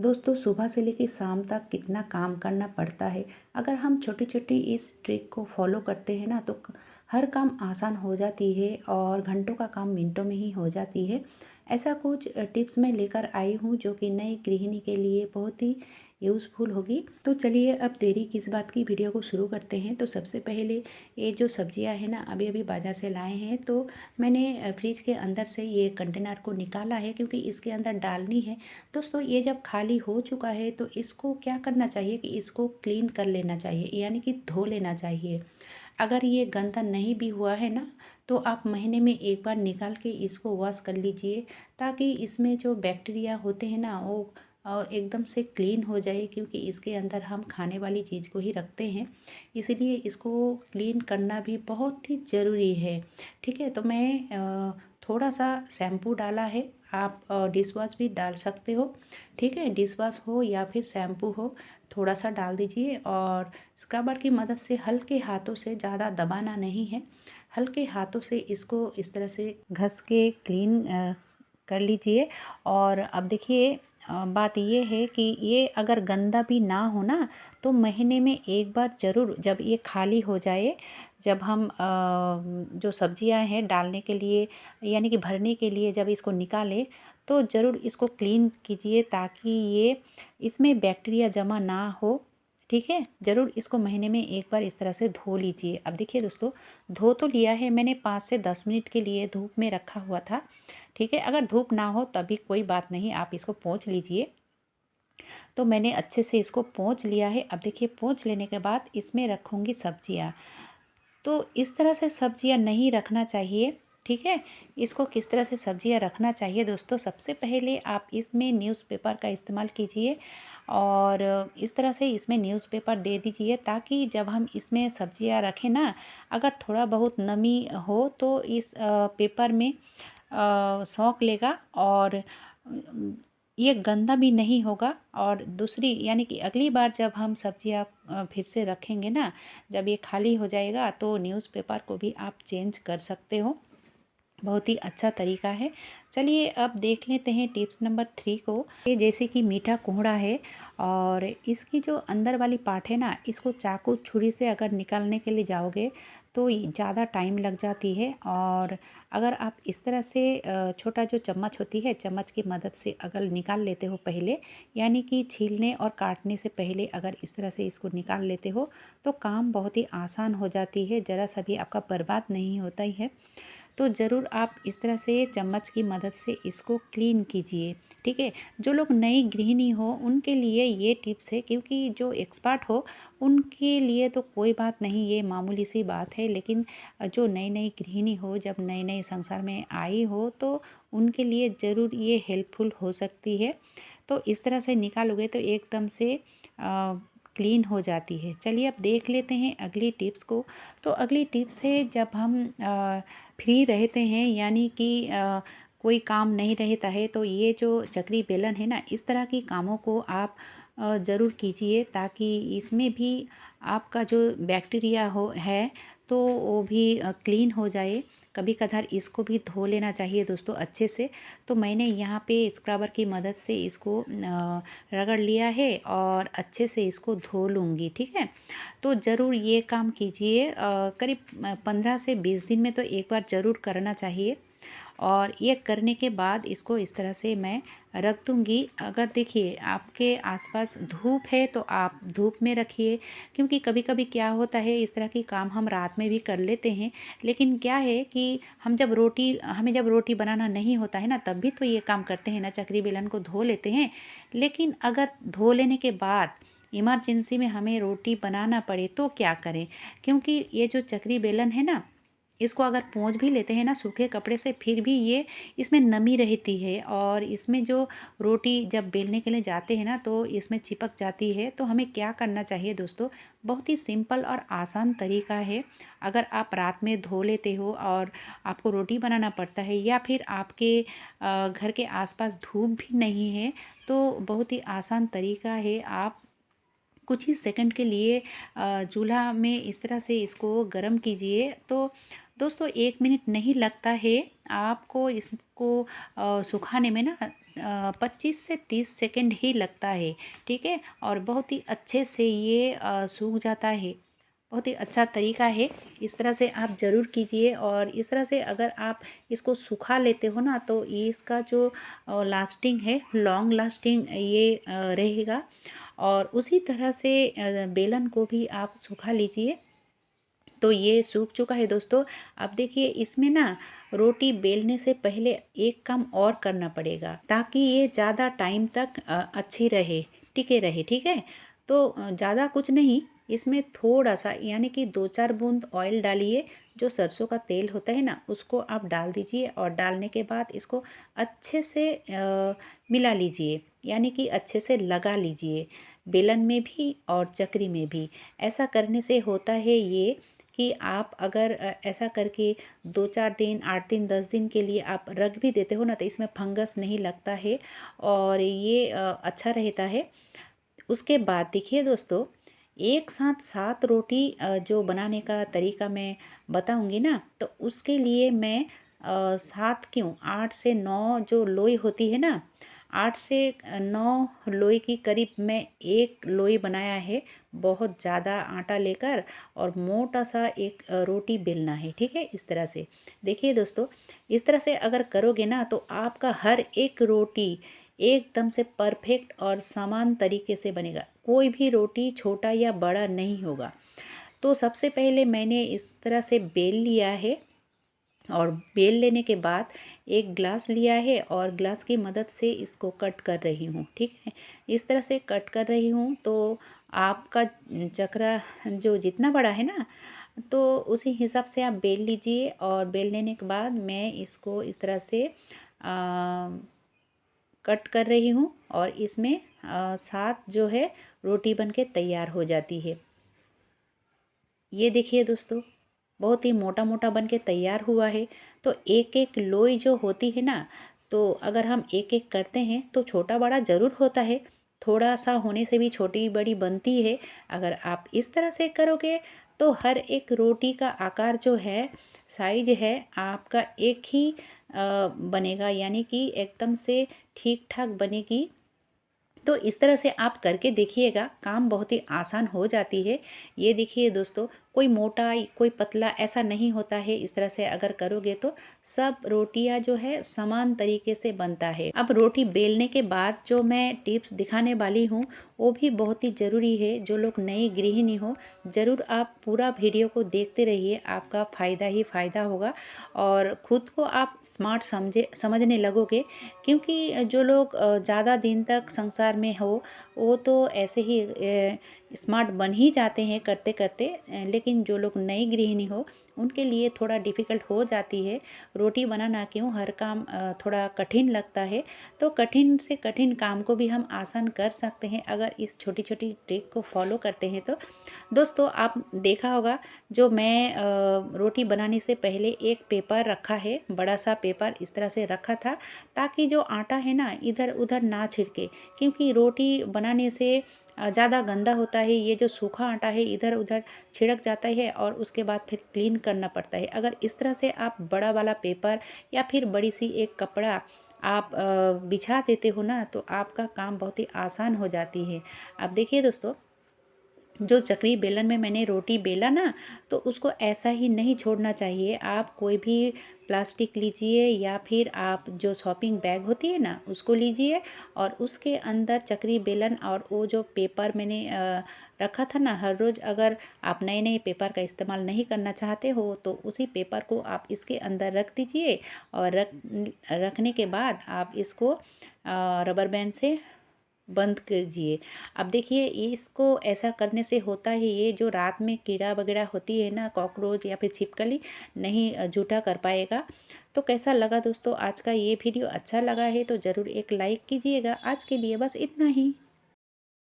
दोस्तों सुबह से लेकर शाम तक कितना काम करना पड़ता है। अगर हम छोटी छोटी इस ट्रिक को फॉलो करते हैं ना तो हर काम आसान हो जाती है और घंटों का काम मिनटों में ही हो जाती है। ऐसा कुछ टिप्स मैं लेकर आई हूँ जो कि नई गृहिणी के लिए बहुत ही यूज़फुल होगी। तो चलिए अब देरी किस बात की, वीडियो को शुरू करते हैं। तो सबसे पहले ये जो सब्जियां हैं ना अभी अभी बाज़ार से लाए हैं, तो मैंने फ्रिज के अंदर से ये कंटेनर को निकाला है क्योंकि इसके अंदर डालनी है। दोस्तों ये जब खाली हो चुका है तो इसको क्या करना चाहिए कि इसको क्लीन कर लेना चाहिए, यानी कि धो लेना चाहिए। अगर ये गंदा नहीं भी हुआ है ना तो आप महीने में एक बार निकाल के इसको वॉश कर लीजिए, ताकि इसमें जो बैक्टीरिया होते हैं ना वो एकदम से क्लीन हो जाए, क्योंकि इसके अंदर हम खाने वाली चीज़ को ही रखते हैं। इसीलिए इसको क्लीन करना भी बहुत ही ज़रूरी है। ठीक है, तो मैं थोड़ा सा शैम्पू डाला है। आप डिश वॉश भी डाल सकते हो। ठीक है, डिश वॉश हो या फिर शैम्पू हो, थोड़ा सा डाल दीजिए और स्क्रबर की मदद से हल्के हाथों से, ज़्यादा दबाना नहीं है, हल्के हाथों से इसको इस तरह से घस के क्लीन कर लीजिए। और अब देखिए बात ये है कि ये अगर गंदा भी ना हो ना तो महीने में एक बार ज़रूर, जब ये खाली हो जाए, जब हम जो सब्जियां हैं डालने के लिए यानी कि भरने के लिए जब इसको निकालें तो ज़रूर इसको क्लीन कीजिए, ताकि ये इसमें बैक्टीरिया जमा ना हो। ठीक है, ज़रूर इसको महीने में एक बार इस तरह से धो लीजिए। अब देखिए दोस्तों, धो तो लिया है मैंने, 5 से 10 मिनट के लिए धूप में रखा हुआ था। ठीक है, अगर धूप ना हो तभी कोई बात नहीं, आप इसको पोंछ लीजिए। तो मैंने अच्छे से इसको पोंछ लिया है। अब देखिए पोंछ लेने के बाद इसमें रखूँगी सब्जियाँ। तो इस तरह से सब्जियां नहीं रखना चाहिए। ठीक है, इसको किस तरह से सब्जियां रखना चाहिए दोस्तों, सबसे पहले आप इसमें न्यूज़पेपर का इस्तेमाल कीजिए और इस तरह से इसमें न्यूज़पेपर दे दीजिए, ताकि जब हम इसमें सब्जियां रखें ना, अगर थोड़ा बहुत नमी हो तो इस पेपर में सोख लेगा और ये गंदा भी नहीं होगा। और दूसरी यानी कि अगली बार जब हम सब्जियां फिर से रखेंगे ना, जब ये खाली हो जाएगा तो न्यूज़पेपर को भी आप चेंज कर सकते हो। बहुत ही अच्छा तरीका है। चलिए अब देख लेते हैं टिप्स नंबर 3 को। ये जैसे कि मीठा कोहड़ा है और इसकी जो अंदर वाली पार्ट है ना, इसको चाकू छुरी से अगर निकालने के लिए जाओगे तो ज़्यादा टाइम लग जाती है। और अगर आप इस तरह से छोटा जो चम्मच होती है, चम्मच की मदद से अगर निकाल लेते हो पहले, यानी कि छीलने और काटने से पहले अगर इस तरह से इसको निकाल लेते हो तो काम बहुत ही आसान हो जाती है, ज़रा सा भी आपका बर्बाद नहीं होता ही है। तो ज़रूर आप इस तरह से चम्मच की मदद से इसको क्लीन कीजिए। ठीक है, जो लोग नई गृहिणी हो उनके लिए ये टिप्स है, क्योंकि जो एक्सपर्ट हो उनके लिए तो कोई बात नहीं, ये मामूली सी बात है। लेकिन जो नई नई गृहिणी हो, जब नए नए संसार में आई हो, तो उनके लिए ज़रूर ये हेल्पफुल हो सकती है। तो इस तरह से निकालोगे तो एकदम से क्लीन हो जाती है। चलिए अब देख लेते हैं अगली टिप्स को। तो अगली टिप्स है, जब हम फ्री रहते हैं, यानी कि कोई काम नहीं रहता है, तो ये जो चक्री बेलन है ना, इस तरह के कामों को आप ज़रूर कीजिए, ताकि इसमें भी आपका जो बैक्टीरिया हो है तो वो भी क्लीन हो जाए। कभी कभार इसको भी धो लेना चाहिए दोस्तों अच्छे से। तो मैंने यहाँ पे स्क्रबर की मदद से इसको रगड़ लिया है और अच्छे से इसको धो लूँगी। ठीक है, तो ज़रूर ये काम कीजिए। करीब 15 से 20 दिन में तो एक बार ज़रूर करना चाहिए। और ये करने के बाद इसको इस तरह से मैं रख दूँगी। अगर देखिए आपके आसपास धूप है तो आप धूप में रखिए, क्योंकि कभी कभी क्या होता है, इस तरह की काम हम रात में भी कर लेते हैं। लेकिन क्या है कि हमें जब रोटी बनाना नहीं होता है ना, तब भी तो ये काम करते हैं ना, चक्री बेलन को धो लेते हैं। लेकिन अगर धो लेने के बाद इमरजेंसी में हमें रोटी बनाना पड़े तो क्या करें, क्योंकि ये जो चक्री बेलन है ना, इसको अगर पोंछ भी लेते हैं ना सूखे कपड़े से, फिर भी ये इसमें नमी रहती है और इसमें जो रोटी जब बेलने के लिए जाते हैं ना तो इसमें चिपक जाती है। तो हमें क्या करना चाहिए दोस्तों, बहुत ही सिंपल और आसान तरीका है। अगर आप रात में धो लेते हो और आपको रोटी बनाना पड़ता है, या फिर आपके घर के आसपास धूप भी नहीं है, तो बहुत ही आसान तरीका है। आप कुछ ही सेकंड के लिए चूल्हा में इस तरह से इसको गरम कीजिए। तो दोस्तों 1 मिनट नहीं लगता है आपको इसको सुखाने में ना। 25 से 30 सेकंड ही लगता है, ठीक है। और बहुत ही अच्छे से ये सूख जाता है। बहुत ही अच्छा तरीका है, इस तरह से आप ज़रूर कीजिए। और इस तरह से अगर आप इसको सुखा लेते हो ना तो ये इसका जो लास्टिंग है, लॉन्ग लास्टिंग ये रहेगा। और उसी तरह से बेलन को भी आप सुखा लीजिए। तो ये सूख चुका है दोस्तों। अब देखिए इसमें ना रोटी बेलने से पहले एक काम और करना पड़ेगा ताकि ये ज़्यादा टाइम तक अच्छी रहे, टिके रहे, ठीक है। तो ज़्यादा कुछ नहीं, इसमें थोड़ा सा यानी कि 2-4 बूंद ऑयल डालिए। जो सरसों का तेल होता है ना उसको आप डाल दीजिए और डालने के बाद इसको अच्छे से मिला लीजिए, यानी कि अच्छे से लगा लीजिए बेलन में भी और चकरी में भी। ऐसा करने से होता है ये कि आप अगर ऐसा करके 2-4 दिन, 8 दिन, 10 दिन के लिए आप रख भी देते हो ना तो इसमें फंगस नहीं लगता है और ये अच्छा रहता है। उसके बाद देखिए दोस्तों, एक साथ 7 रोटी जो बनाने का तरीका मैं बताऊंगी ना तो उसके लिए मैं 7 क्यों 8 से 9 जो लोई होती है ना, 8 से 9 लोई की करीब मैं एक लोई बनाया है। बहुत ज़्यादा आटा लेकर और मोटा सा एक रोटी बेलना है, ठीक है। इस तरह से देखिए दोस्तों, इस तरह से अगर करोगे ना तो आपका हर एक रोटी एकदम से परफेक्ट और समान तरीके से बनेगा। कोई भी रोटी छोटा या बड़ा नहीं होगा। तो सबसे पहले मैंने इस तरह से बेल लिया है और बेल लेने के बाद एक ग्लास लिया है और ग्लास की मदद से इसको कट कर रही हूँ, ठीक है। इस तरह से कट कर रही हूँ। तो आपका चकरा जो जितना बड़ा है ना तो उसी हिसाब से आप बेल लीजिए। और बेल लेने के बाद मैं इसको इस तरह से कट कर रही हूँ और इसमें 7 जो है रोटी बनके तैयार हो जाती है। ये देखिए दोस्तों, बहुत ही मोटा मोटा बन के तैयार हुआ है। तो एक एक लोई जो होती है ना तो अगर हम एक एक करते हैं तो छोटा बड़ा ज़रूर होता है, थोड़ा सा होने से भी छोटी बड़ी बनती है। अगर आप इस तरह से करोगे तो हर एक रोटी का आकार जो है, साइज है आपका एक ही बनेगा, यानी कि एकदम से ठीक ठाक बनेगी। तो इस तरह से आप करके देखिएगा, काम बहुत ही आसान हो जाती है। ये देखिए दोस्तों, कोई मोटा कोई पतला ऐसा नहीं होता है। इस तरह से अगर करोगे तो सब रोटियां जो है समान तरीके से बनता है। अब रोटी बेलने के बाद जो मैं टिप्स दिखाने वाली हूँ वो भी बहुत ही ज़रूरी है। जो लोग नई गृहिणी हो ज़रूर आप पूरा वीडियो को देखते रहिए, आपका फ़ायदा ही फ़ायदा होगा और ख़ुद को आप स्मार्ट समझने लगोगे। क्योंकि जो लोग ज़्यादा दिन तक संसार में हो वो तो ऐसे ही स्मार्ट बन ही जाते हैं करते करते। लेकिन जो लोग नई गृहिणी हो उनके लिए थोड़ा डिफ़िकल्ट हो जाती है। रोटी बनाना क्यों, हर काम थोड़ा कठिन लगता है। तो कठिन से कठिन काम को भी हम आसान कर सकते हैं अगर इस छोटी छोटी ट्रिक को फॉलो करते हैं तो। दोस्तों आप देखा होगा, जो मैं रोटी बनाने से पहले एक पेपर रखा है, बड़ा सा पेपर इस तरह से रखा था ताकि जो आटा है ना इधर उधर ना छिड़के। क्योंकि रोटी बनाने से ज़्यादा गंदा होता है, ये जो सूखा आटा है इधर उधर छिड़क जाता है और उसके बाद फिर क्लीन करना पड़ता है। अगर इस तरह से आप बड़ा वाला पेपर या फिर बड़ी सी एक कपड़ा आप बिछा देते हो ना तो आपका काम बहुत ही आसान हो जाती है। अब देखिए दोस्तों, जो चकरी बेलन में मैंने रोटी बेला ना तो उसको ऐसा ही नहीं छोड़ना चाहिए। आप कोई भी प्लास्टिक लीजिए या फिर आप जो शॉपिंग बैग होती है ना उसको लीजिए और उसके अंदर चकरी बेलन और वो जो पेपर मैंने रखा था ना, हर रोज़ अगर आप नए नए पेपर का इस्तेमाल नहीं करना चाहते हो तो उसी पेपर को आप इसके अंदर रख दीजिए। और रखने के बाद आप इसको रबर बैंड से बंद कीजिए। अब देखिए इसको ऐसा करने से होता है ये जो रात में कीड़ा वगैरह होती है ना, कॉकरोच या फिर छिपकली नहीं जूठा कर पाएगा। तो कैसा लगा दोस्तों आज का ये वीडियो? अच्छा लगा है तो ज़रूर एक लाइक कीजिएगा। आज के लिए बस इतना ही।